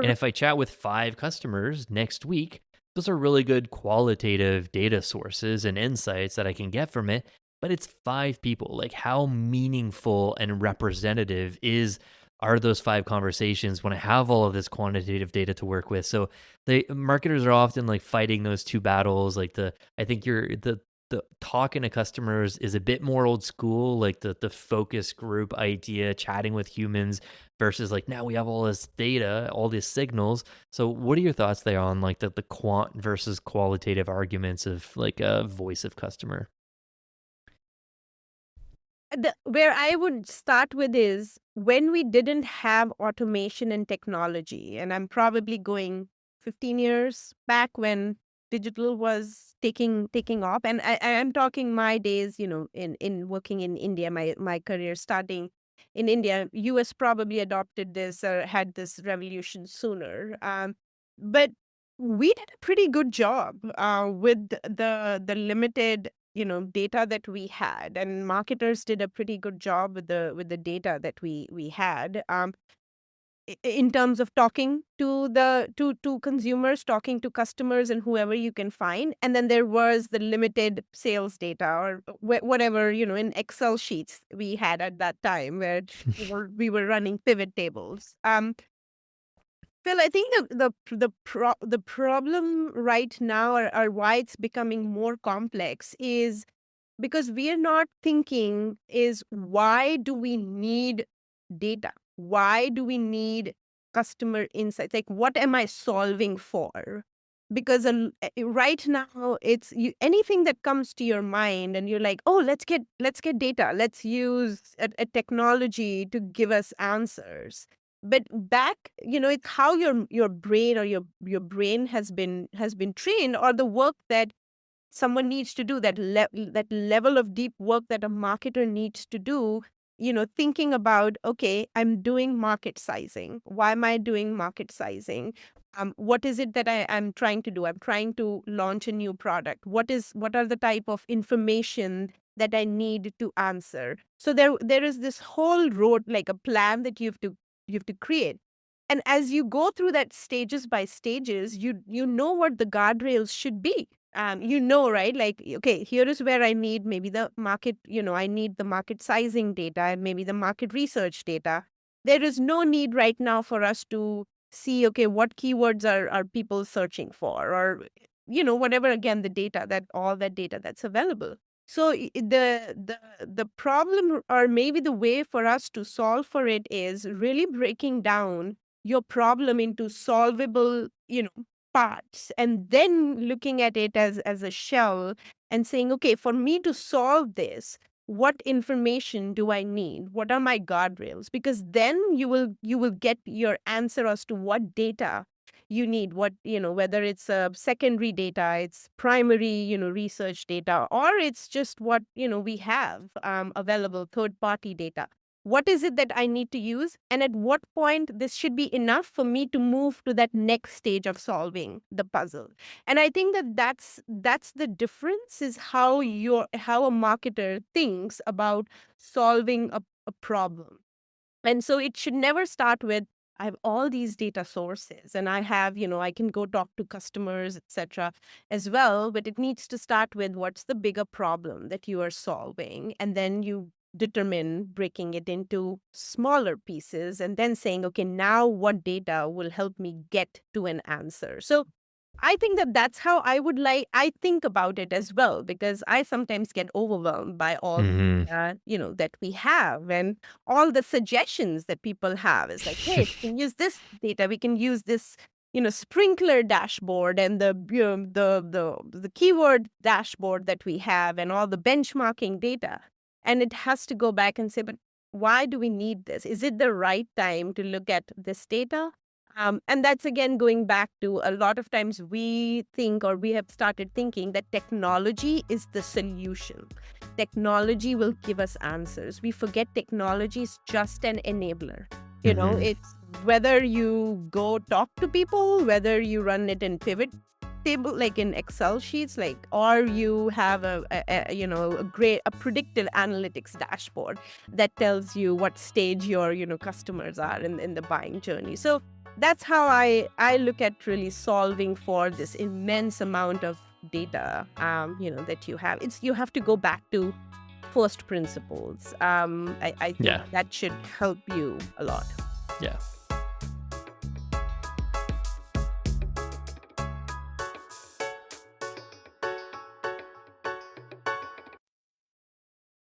And if I chat with 5 customers next week, those are really good qualitative data sources and insights that I can get from it. But it's 5 people. Like, how meaningful and representative are those 5 conversations when I have all of this quantitative data to work with? So the marketers are often like fighting those two battles. Like I think the talking to customers is a bit more old school, like the focus group idea, chatting with humans versus like now we have all this data, all these signals. So what are your thoughts there on like the quant versus qualitative arguments of like a voice of customer? Where I would start with is when we didn't have automation and technology, and I'm probably going 15 years back when digital was taking off. And I am talking my days, in working in India, my career starting in India. US probably adopted this or had this revolution sooner. But we did a pretty good job with the limited data that we had, and marketers did a pretty good job with the data that we had, in terms of talking to to consumers, talking to customers and whoever you can find. And then there was the limited sales data, or whatever, in Excel sheets we had at that time, where we were running pivot tables. Phil, I think the problem right now, or why it's becoming more complex, is because we are not thinking is, why do we need data? Why do we need customer insights? Like, what am I solving for? Because right now, it's anything that comes to your mind, and you're like, oh, let's get data. Let's use a technology to give us answers. But back, it's how your brain, or your brain has been trained, or the work that someone needs to do, that level of deep work that a marketer needs to do, thinking about, okay, I'm doing market sizing. Why am I doing market sizing? What is it that I'm trying to do? I'm trying to launch a new product. What are the type of information that I need to answer? So there is this whole road, like a plan that you have to create. And as you go through that stages by stages, you know what the guardrails should be. Right? Like, okay, here is where I need maybe the market, I need the market sizing data and maybe the market research data. There is no need right now for us to see, okay, what keywords are people searching for, or, whatever, again, all that data that's available. So the problem, or maybe the way for us to solve for it, is really breaking down your problem into solvable, parts, and then looking at it as a shell, and saying, okay, for me to solve this, what information do I need? What are my guardrails? Because then you will get your answer as to what data you need, whether it's secondary data, it's primary, research data, or it's just what, we have available, third party data. What is it that I need to use? And at what point this should be enough for me to move to that next stage of solving the puzzle? And I think that's the difference, is how a marketer thinks about solving a problem. And so it should never start with, I have all these data sources, and I have, I can go talk to customers, etc. as well. But it needs to start with, what's the bigger problem that you are solving? And then you determine breaking it into smaller pieces, and then saying, okay, now what data will help me get to an answer? So I think that's how I think about it as well, because I sometimes get overwhelmed by all Hmm. that we have, and all the suggestions that people have. It's like, hey, we can use this data, we can use this, sprinkler dashboard, and the keyword dashboard that we have, and all the benchmarking data. And it has to go back and say, but why do we need this? Is it the right time to look at this data? And that's again going back to, a lot of times we think, or we have started thinking, that technology is the solution. Technology will give us answers. We forget technology is just an enabler. Hmm. It's whether you go talk to people, whether you run it in pivot table, like in Excel sheets, like, or you have a predictive analytics dashboard that tells you what stage your customers are in the buying journey. So that's how I look at really solving for this immense amount of data, that you have. You have to go back to first principles. I think Yeah. that should help you a lot. Yeah.